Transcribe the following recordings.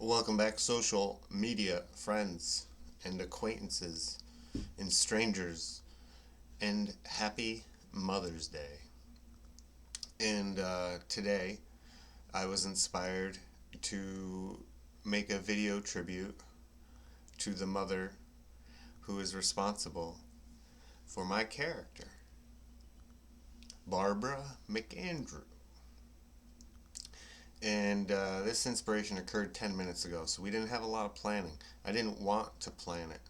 Welcome back, social media friends and acquaintances and strangers, and happy Mother's Day. And today I was inspired to make a video tribute to the mother who is responsible for my character, Barbara McAndrew. And this inspiration occurred 10 minutes ago, so we didn't have a lot of planning. I didn't want to plan it.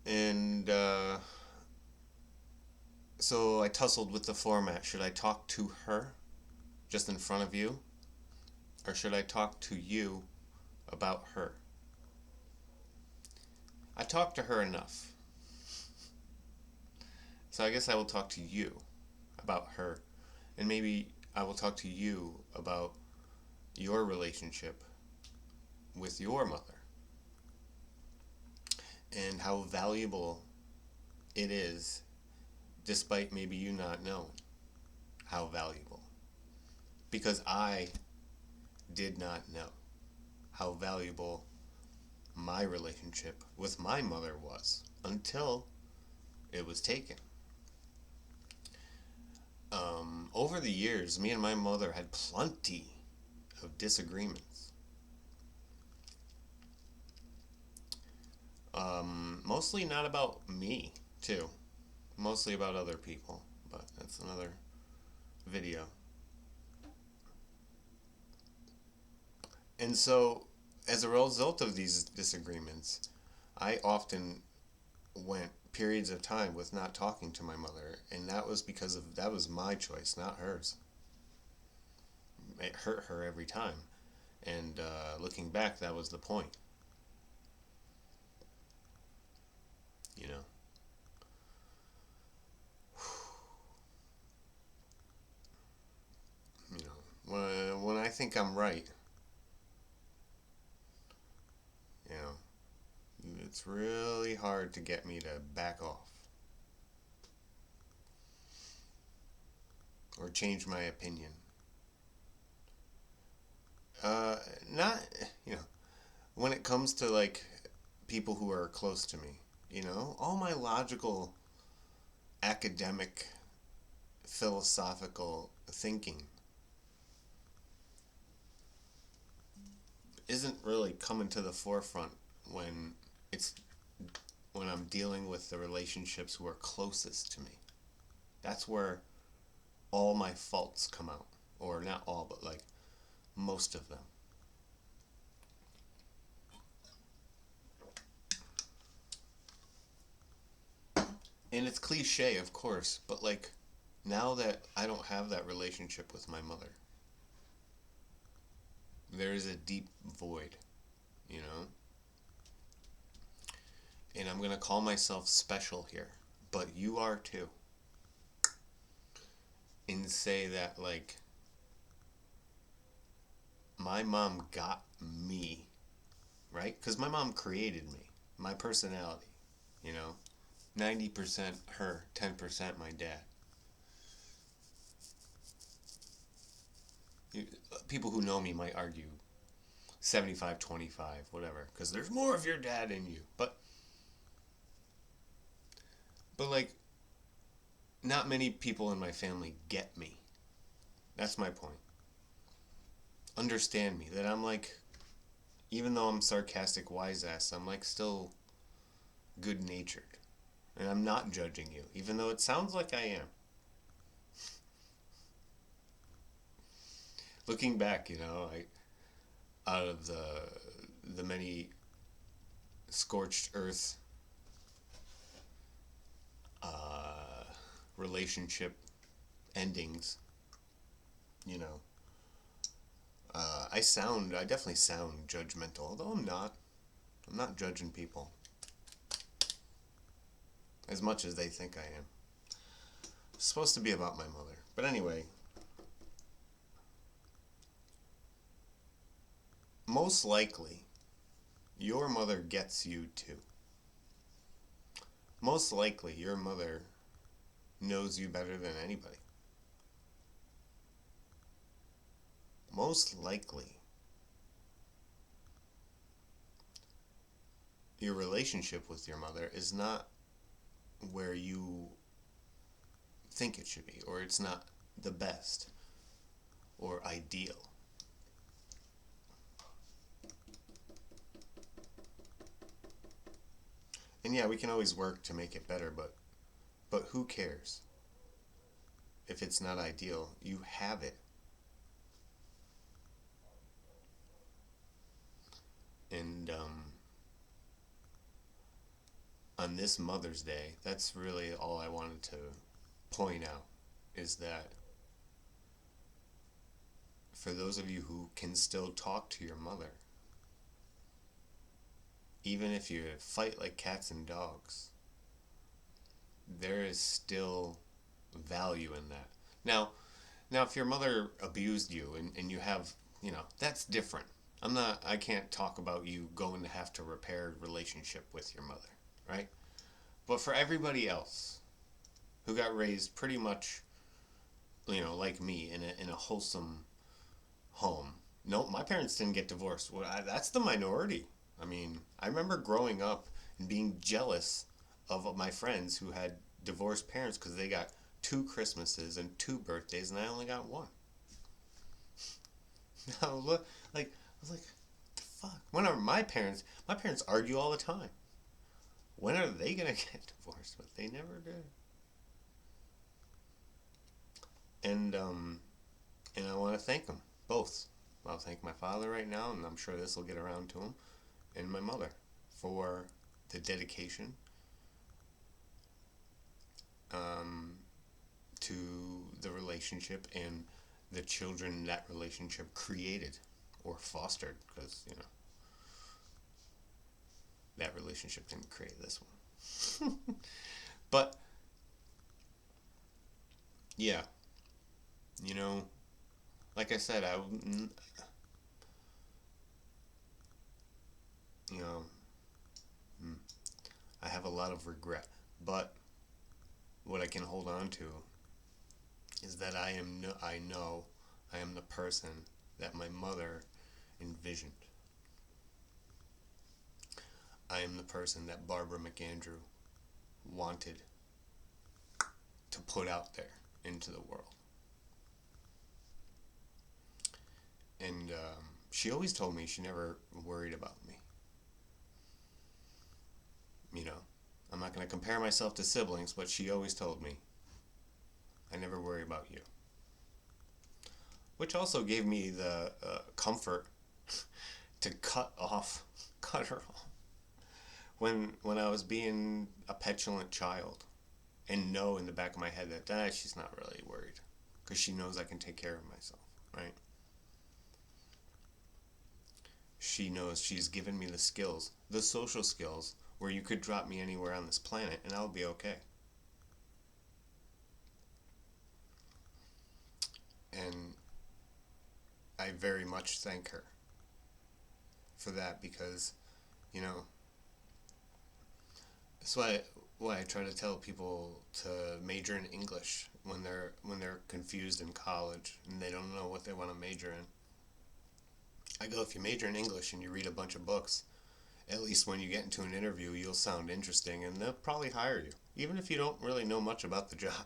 And so I tussled with the format. Should I talk to her just in front of you? Or should I talk to you about her? I talked to her enough. So I guess I will talk to you about her. And maybe I will talk to you about your relationship with your mother and how valuable it is, despite maybe you not knowing how valuable. Because I did not know how valuable my relationship with my mother was until it was taken. Over the years, me and my mother had plenty of disagreements. Mostly not about me, too. Mostly about other people, but that's another video. And so, as a result of these disagreements, I often went periods of time with not talking to my mother, and that was because of that was my choice, not hers. It hurt her every time, and looking back, that was the point. You know, when I think I'm right, you know, it's really hard to get me to back off or change my opinion. Not, you know, when it comes to like people who are close to me, all my logical, academic, philosophical thinking isn't really coming to the forefront when it's when I'm dealing with the relationships who are closest to me. That's where all my faults come out, or not all, but like most of them. And it's cliche, of course, but like now that I don't have that relationship with my mother, there is a deep void, you know? And I'm going to call myself special here, but you are too. And say that, like, my mom got me, right? Because my mom created me, my personality, you know? 90% her, 10% my dad. You, People who know me might argue 75-25, whatever, because there's more of your dad in you. But like, not many people in my family get me. That's my point. Understand me. That I'm like, even though I'm sarcastic wise ass, I'm like still good natured. And I'm not judging you, even though it sounds like I am. Looking back, out of the many scorched earth uh, relationship endings, you know, I definitely sound judgmental, although I'm not. I'm not judging people as much as they think I am. It's supposed to be about my mother. But anyway, most likely, your mother gets you too. Most likely, your mother knows you better than anybody. Most likely, your relationship with your mother is not where you think it should be, or it's not the best or ideal. And yeah, we can always work to make it better, but who cares? If it's not ideal, you have it. And on this Mother's Day, that's really all I wanted to point out, is that for those of you who can still talk to your mother, even if you fight like cats and dogs, there is still value in that. Now, if your mother abused you and you have, that's different. I can't talk about you going to have to repair a relationship with your mother, right? But for everybody else who got raised pretty much, like me in a wholesome home. No, my parents didn't get divorced. Well, that's the minority. I mean, I remember growing up and being jealous of my friends who had divorced parents because they got two Christmases and two birthdays, and I only got one. Now look, like I was like, the fuck. When are my parents? My parents argue all the time. When are they gonna get divorced? But they never did. And I want to thank them both. I'll thank my father right now, and I'm sure this will get around to him, and my mother for the dedication um, to the relationship and the children that relationship created or fostered, because that relationship didn't create this one. But yeah, you know, like I said, you know, mm, I have a lot of regret, but what I can hold on to is that I know I am the person that my mother envisioned. I am the person that Barbara McAndrew wanted to put out there into the world. And she always told me she never worried about me. You know, I'm not going to compare myself to siblings, but she always told me, I never worry about you. Which also gave me the comfort to cut her off when I was being a petulant child, and know in the back of my head that she's not really worried because she knows I can take care of myself, right? She knows she's given me the skills, the social skills, where you could drop me anywhere on this planet and I'll be okay. And I very much thank her for that, because, you know, that's why I try to tell people to major in English when they're confused in college and they don't know what they want to major in. I go, if you major in English and you read a bunch of books, at least when you get into an interview, you'll sound interesting and they'll probably hire you, even if you don't really know much about the job.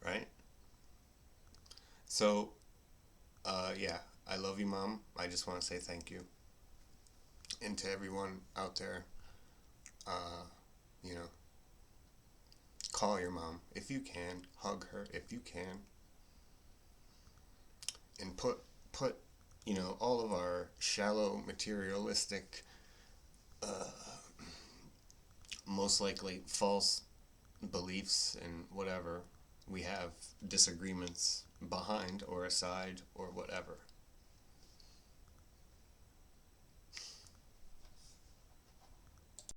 Right? So, yeah, I love you, Mom. I just want to say thank you. And to everyone out there, uh, you know, call your mom if you can, hug her if you can, and put all of our shallow, materialistic, uh, most likely false beliefs and whatever we have disagreements behind or aside or whatever.